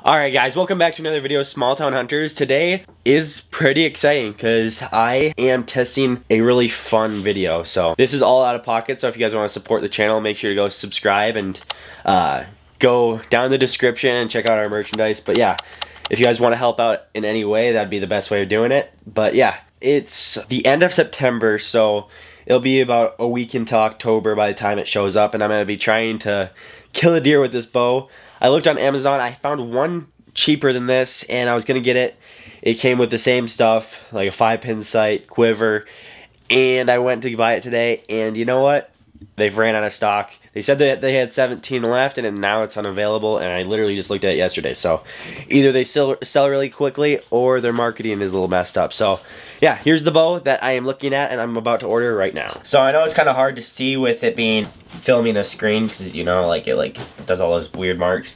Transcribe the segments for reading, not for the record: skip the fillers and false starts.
Alright guys, welcome back to another video of Small Town Hunters. Today is pretty exciting because I am testing a really fun video. So this is all out of pocket, so if you guys want to support the channel, make sure to go subscribe and go down in the description and check out our merchandise. But yeah, if you guys want to help out in any way, that'd be the best way of doing it. But yeah, it's the end of September, so it'll be about a week into October by the time it shows up, and I'm going to be trying to kill a deer with this bow. I looked on Amazon, I found one cheaper than this, and I was going to get it. It came with the same stuff, like a 5-pin sight, quiver, and I went to buy it today, and you know what? They've ran out of stock. They said that they had 17 left, and now it's unavailable, and I literally just looked at it yesterday. So either they sell really quickly, or their marketing is a little messed up. So yeah, here's the bow that I am looking at, and I'm about to order right now. So I know it's kind of hard to see with it being filming a screen, because you know, like it does all those weird marks.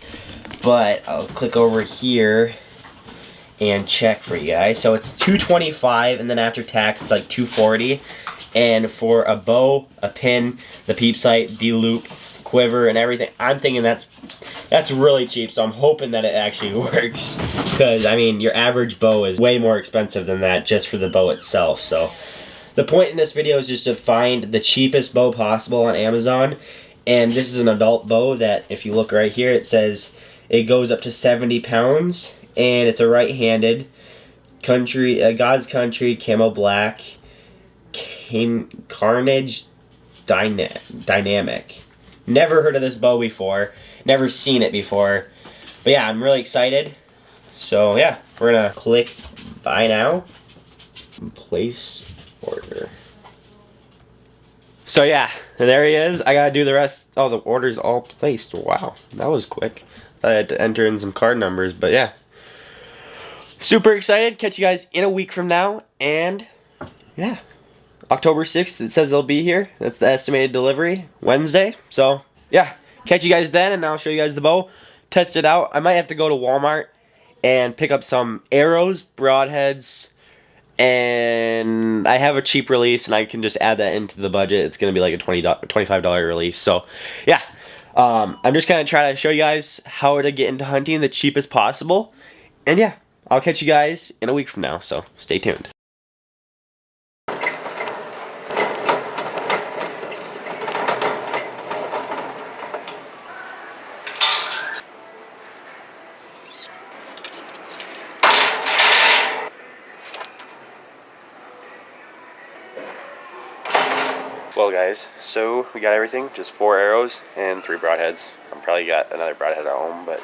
But I'll click over here and check for you guys. So it's $225, and then after tax it's like $240. And for a bow, a pin, the peep sight, D-loop, quiver, and everything, I'm thinking that's really cheap. So I'm hoping that it actually works, because I mean, your average bow is way more expensive than that just for the bow itself. So the point in this video is just to find the cheapest bow possible on Amazon. And this is an adult bow that, if you look right here, it says it goes up to 70 pounds, and it's a right-handed God's Country Camo Black Carnage Dynamic. Never heard of this bow before, never seen it before, but yeah, I'm really excited. So yeah, we're gonna click buy now and place order. So yeah, there he is. I gotta do the rest. Oh, the order's all placed. Wow, that was quick. I had to enter in some card numbers, but yeah, super excited. Catch you guys in a week from now, and yeah, October 6th, it says they'll be here. That's the estimated delivery, Wednesday. So yeah, catch you guys then, and I'll show you guys the bow, test it out. I might have to go to Walmart and pick up some arrows, broadheads, and I have a cheap release, and I can just add that into the budget. It's gonna be like a $25 release. So yeah, I'm just gonna try to show you guys how to get into hunting the cheapest possible, and yeah, I'll catch you guys in a week from now. So stay tuned. Well guys, so we got everything, just 4 arrows and 3 broadheads. I'm probably got another broadhead at home, but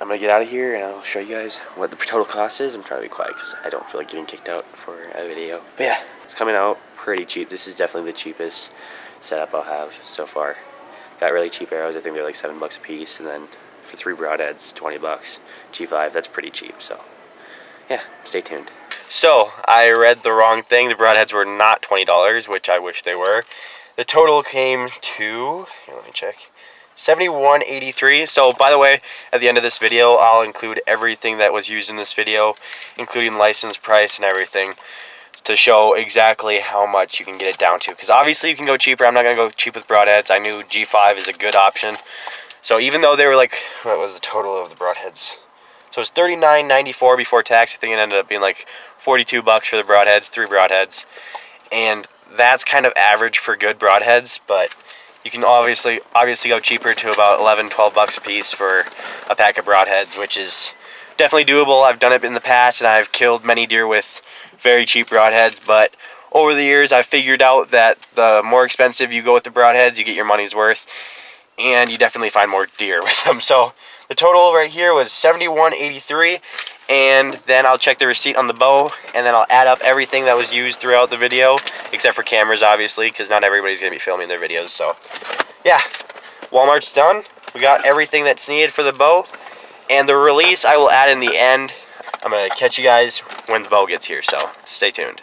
I'm gonna get out of here and I'll show you guys what the total cost is. I'm trying to be quiet because I don't feel like getting kicked out for a video. But yeah, it's coming out pretty cheap. This is definitely the cheapest setup I'll have so far. Got really cheap arrows. I think they're like $7 a piece, and then for 3 broadheads, $20. G5, that's pretty cheap. So yeah, stay tuned. So, I read the wrong thing. The broadheads were not $20, which I wish they were. The total came to, here, let me check, $71.83. So, by the way, at the end of this video, I'll include everything that was used in this video, including license price and everything, to show exactly how much you can get it down to. Because obviously you can go cheaper. I'm not going to go cheap with broadheads. I knew G5 is a good option. So, even though they were like, what was the total of the broadheads? So it's $39.94 before tax. I think it ended up being like $42 for the broadheads, 3 broadheads. And that's kind of average for good broadheads, but you can obviously go cheaper to about $11-12 a piece for a pack of broadheads, which is definitely doable. I've done it in the past, and I've killed many deer with very cheap broadheads, but over the years I've figured out that the more expensive you go with the broadheads, you get your money's worth, and you definitely find more deer with them. So the total right here was $71.83, and then I'll check the receipt on the bow, and then I'll add up everything that was used throughout the video, except for cameras, obviously, because not everybody's going to be filming their videos. So yeah, Walmart's done. We got everything that's needed for the bow, and the release I will add in the end. I'm going to catch you guys when the bow gets here, so stay tuned.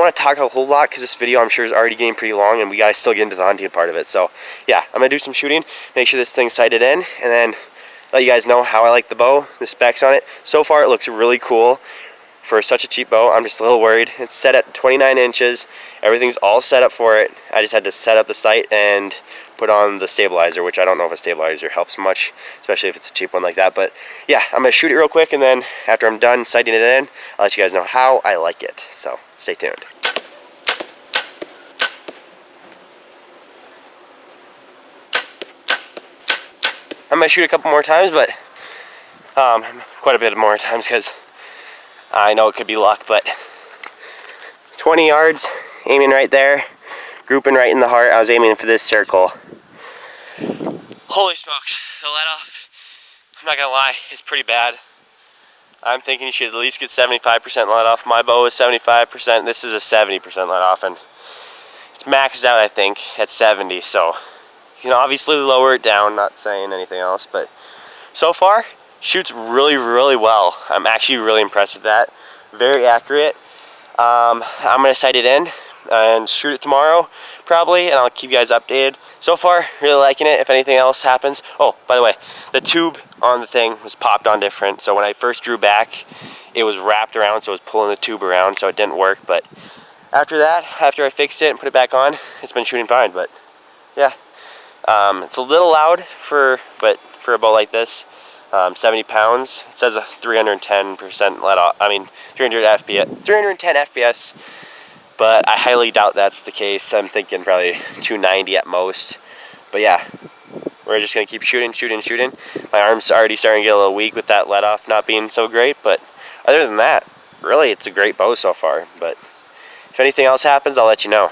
want to talk a whole lot because this video I'm sure is already getting pretty long, and we gotta still get into the hunting part of it. So yeah, I'm gonna do some shooting, make sure this thing's sighted in, and then let you guys know how I like the bow, the specs on it. So far it looks really cool for such a cheap bow. I'm just a little worried. It's set at 29 inches. Everything's all set up for it. I just had to set up the sight and put on the stabilizer, which I don't know if a stabilizer helps much, especially if it's a cheap one like that. But yeah, I'm gonna shoot it real quick, and then after I'm done sighting it in, I'll let you guys know how I like it. So stay tuned. I'm gonna shoot a couple more times, but quite a bit more times, because I know it could be luck. But 20 yards, aiming right there, grouping right in the heart. I was aiming for this circle. Holy smokes, the let off, I'm not gonna lie, it's pretty bad. I'm thinking you should at least get 75% let off. My bow is 75%, this is a 70% let off, and it's maxed out I think at 70, so you can obviously lower it down, not saying anything else, but so far, shoots really, really well. I'm actually really impressed with that. Very accurate. I'm gonna sight it in and shoot it tomorrow probably, and I'll keep you guys updated. So far, really liking it. If anything else happens, oh, by the way, the tube on the thing was popped on different, so when I first drew back, it was wrapped around, so it was pulling the tube around, so it didn't work. But after that, after I fixed it and put it back on, it's been shooting fine. But yeah, it's a little loud for a bow like this. 70 pounds. It says a 310% let off. I mean, 310 FPS. But I highly doubt that's the case. I'm thinking probably 290 at most. But yeah, we're just gonna keep shooting. My arm's already starting to get a little weak with that let off not being so great. But other than that, really, it's a great bow so far. But if anything else happens, I'll let you know.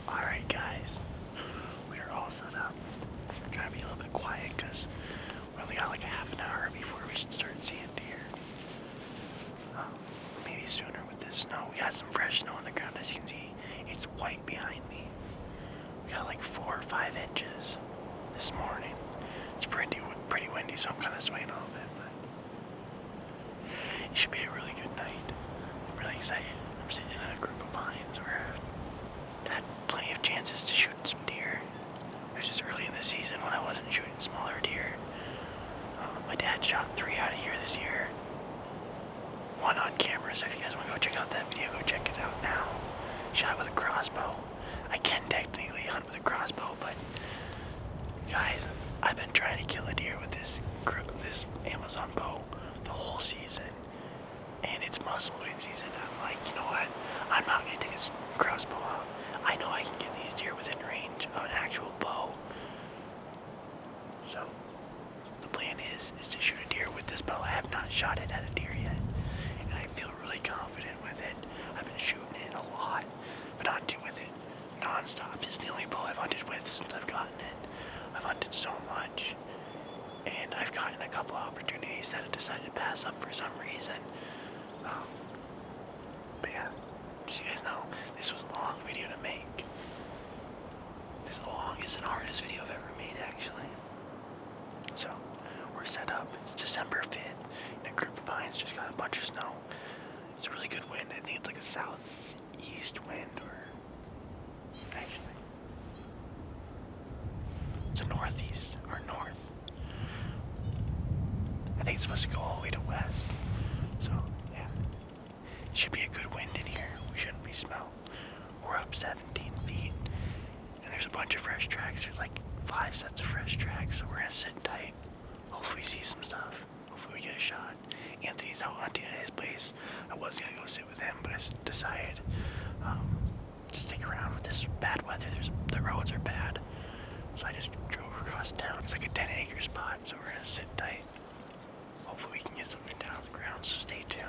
Alright guys, we are all set up. I'm trying to be a little bit quiet because we only got like a half an hour before we should start seeing deer. Maybe sooner with this snow. We got some fresh snow on the ground, as you can see. It's white behind me. We got like 4 or 5 inches this morning. It's pretty windy, so I'm kind of swaying a little bit, but it should be a really good night. I'm really excited. I'm sitting in a group of pines where I've had plenty of chances to shoot some deer. It was just early in the season when I wasn't shooting smaller deer. My dad shot 3 out of here this year. 1 on camera, so if you guys want to go check out that video, go check it out now. Shot it with a crossbow. I can technically hunt with a crossbow, but guys, I've been trying to kill a deer with this Amazon bow the whole season, and it's muzzleloading season. I'm like, you know what? I'm not gonna take a crossbow out. I know I can get these deer within range of an actual bow. So the plan is to shoot a deer with this bow. I have not shot it at a deer yet, and I feel really confident with it. I've been shooting it a lot, but hunting with it non-stop. It's the only bow I've hunted with since I've gotten it. I've hunted so much, and I've gotten a couple of opportunities that I decided to pass up for some reason. But yeah, just so you guys know, this was a long video to make. This is the longest and hardest video I've ever made, actually. So, we're set up. It's December 5th, and a group of pines just got a bunch of snow. It's a really good wind. I think it's like a southeast wind, or actually, it's a northeast, or north. I think it's supposed to go all the way to west. So, yeah. It should be a good wind in here. We shouldn't be smelled. We're up 17 feet, and there's a bunch of fresh tracks. There's like 5 sets of fresh tracks, so we're gonna sit tight. Hopefully we see some stuff. Hopefully we get a shot. Anthony's out hunting at his place. I was gonna go sit with him, but I decided to stick around with this bad weather. The roads are bad, so I just drove across town. It's like a 10-acre spot, so we're gonna sit tight. Hopefully we can get something down on the ground, so stay tuned.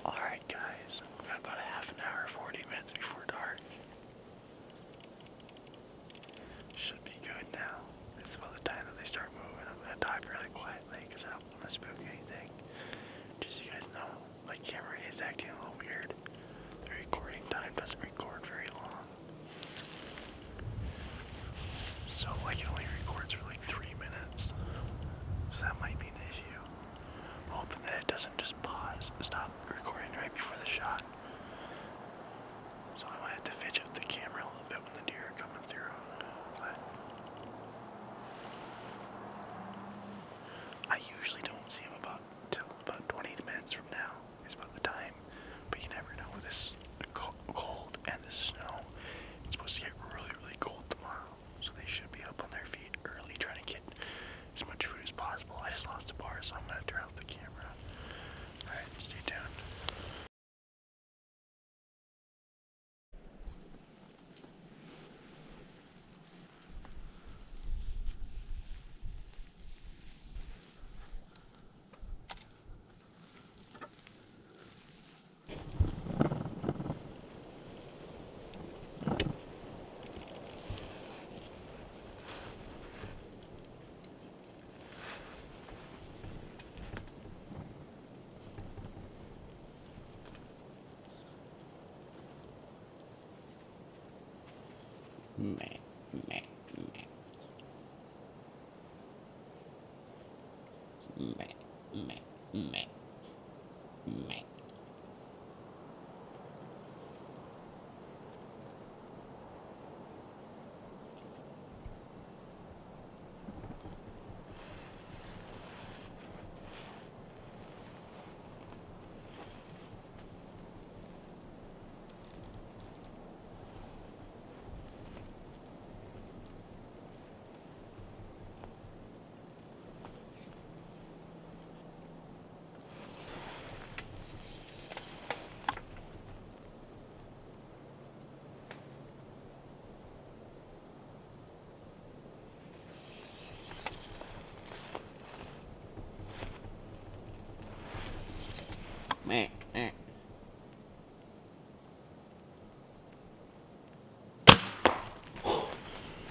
Alright guys, we got about a half an hour, 40 minutes before dark. Should be good now. It's about the time that they start moving. I'm gonna talk really quietly because I don't want to spook anything. Just so you guys know, my camera is acting a little weird. The recording time doesn't record very long. So like it only records for like 3 minutes. So that might be an issue. I'm hoping that it doesn't just stop recording right before the shot. So I might have to fidget the camera a little bit when the deer are coming through. But I usually don't see them till about 20 minutes from now. Is about the time. But you never know with this cold and this snow. It's supposed to get really, really cold tomorrow. So they should be up on their feet early trying to get as much food as possible. I just lost a bar, so I'm going to turn off the camera. Alright, stay tuned. Meh, meh, meh. Meh, meh, meh, meh.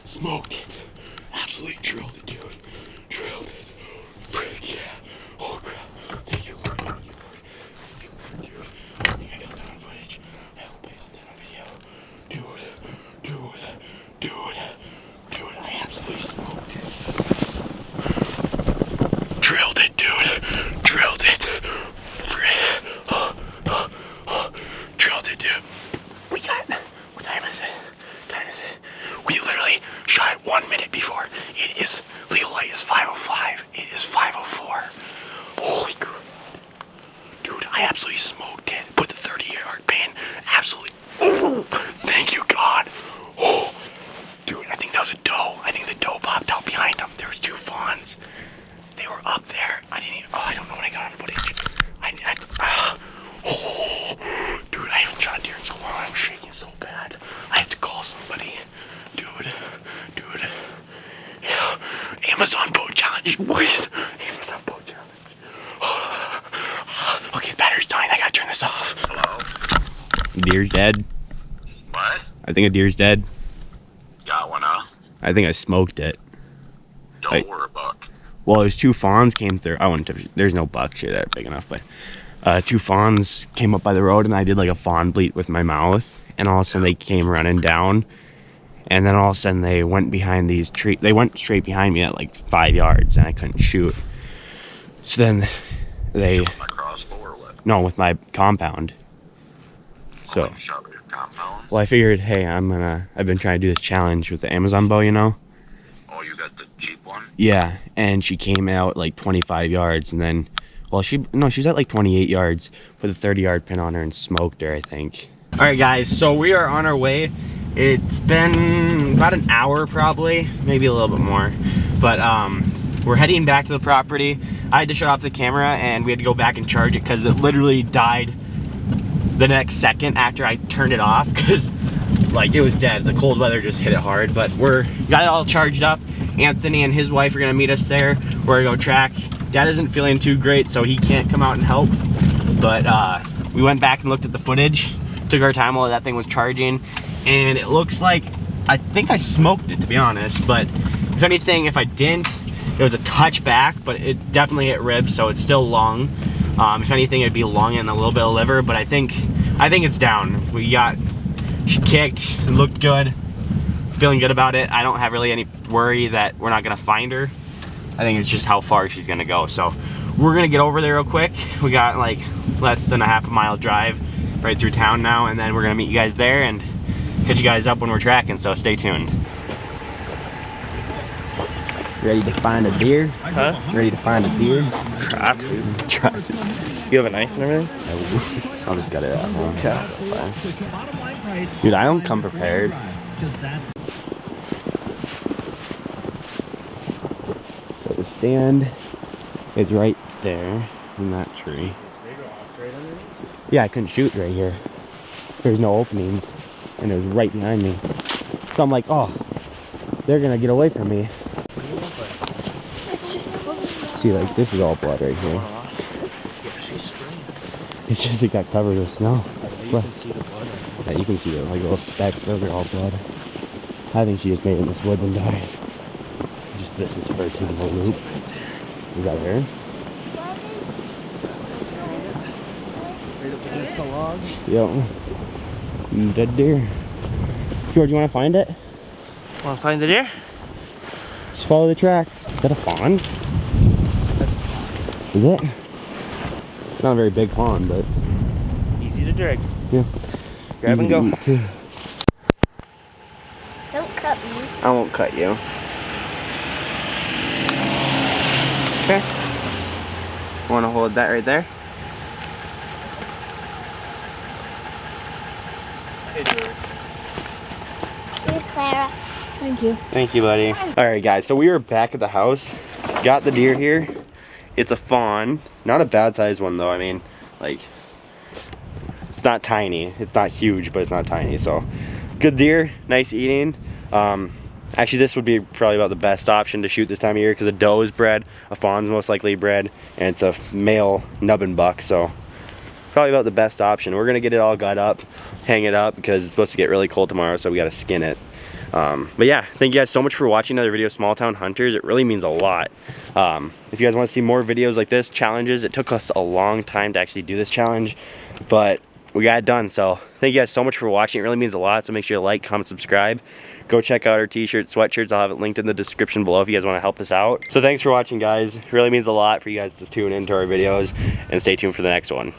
Smoked it. Absolutely drilled it, dude. Drilled it. Frick yeah. Oh crap. Thank you, Lord. Thank you, Lord. Thank you, Lord, dude. I think I got that on footage. I hope I got that on video. Dude, I absolutely smoked it. Drilled it, dude. Drilled it. Drilled it, dude. We got, what time is it? We literally shot it 1 minute before. It is, legal light is 5:05. It is 5:04. Holy crap. Dude, I absolutely smoked it. Put the 30-yard pin. Absolutely. Oh, thank you, God. Oh, dude, I think that was a doe. I think the doe popped out behind him. There was 2 fawns. They were up there. I didn't even, I don't know when I got on footage. Oh, dude, I haven't shot a deer in so long. I'm shaking so bad. I have to call somebody. Dude. Yeah. Amazon boat challenge, boys. Amazon boat challenge. Okay, the battery's dying. I gotta turn this off. Hello? Deer's dead. What? I think a deer's dead. Got one, huh? I think I smoked it. Don't Right. worry, buck. Well, there's 2 fawns came through. I wouldn't have, there's no bucks here that are big enough, but 2 fawns came up by the road and I did like a fawn bleat with my mouth. And all of a sudden they came running down. And then all of a sudden they went behind these trees. They went straight behind me at like 5 yards and I couldn't shoot. So then they, Shot my crossbow or what? no, with my compound. So, You shot with your compound? well, I figured, hey, I've been trying to do this challenge with the Amazon bow, you know? Oh, you got the cheap one? Yeah, and she came out like 25 yards and then, well, she's at like 28 yards, put a 30-yard pin on her and smoked her, I think. All right, guys, so we are on our way. It's been about an hour probably, maybe a little bit more, but we're heading back to the property. I had to shut off the camera and we had to go back and charge it because it literally died the next second after I turned it off because like it was dead. The cold weather just hit it hard, but we're got it all charged up. Anthony and his wife are gonna meet us there. We're gonna go track. Dad isn't feeling too great, so he can't come out and help, but we went back and looked at the footage, took our time while that thing was charging, and it looks like, I think I smoked it, to be honest, but if anything, if I didn't, it was a touch back, but it definitely hit ribs, so it's still long. If anything, it'd be lung and a little bit of liver, but I think it's down. She kicked, it looked good, feeling good about it. I don't have really any worry that we're not gonna find her. I think it's just how far she's gonna go. So we're gonna get over there real quick. We got like less than a half-a-mile drive right through town now, and then we're gonna meet you guys there and catch you guys up when we're tracking, so stay tuned. Ready to find a deer? Huh? Ready to find a deer? Try to. Try to. You have a knife and everything? I'll just get it at home. Okay. Dude, I don't come prepared. So the stand is right there in that tree. Yeah, I couldn't shoot right here. There's no openings, and it was right behind me. So I'm like, oh, they're gonna get away from me. See, like, this is all blood right here. It's just it got covered with snow. You can see the blood. Yeah, you can see the like little specks. Those are all blood. I think she just made it in this woods and died. Just this is her taking a loop. Is that her? Right up against the log. Yep. Dead deer. George, you want to find it? Want to find the deer? Just follow the tracks. Is that a fawn? Is it? It's not a very big fawn, but Easy to drag. yeah. Grab and go. Easy to eat, too. Don't cut me. I won't cut you. Okay. Want to hold that right there? Hey, George. Here, Clara. Thank you. Thank you, buddy. Alright, guys, so we are back at the house. Got the deer here. It's a fawn. Not a bad sized one, though. I mean, like, it's not tiny. It's not huge, but it's not tiny. So, good deer. Nice eating. Actually, this would be probably about the best option to shoot this time of year because a doe is bred, a fawn's most likely bred, and it's a male nubbin buck. So, probably about the best option. We're gonna get it all gut up, hang it up, because it's supposed to get really cold tomorrow, so we gotta skin it. But yeah, thank you guys so much for watching another video of Small Town Hunters. It really means a lot. If you guys want to see more videos like this, challenges, it took us a long time to actually do this challenge, but we got it done. So thank you guys so much for watching. It really means a lot. So make sure you like, comment, subscribe. Go check out our t-shirts, sweatshirts. I'll have it linked in the description below if you guys want to help us out. So thanks for watching, guys. It really means a lot for you guys to tune into our videos, and stay tuned for the next one.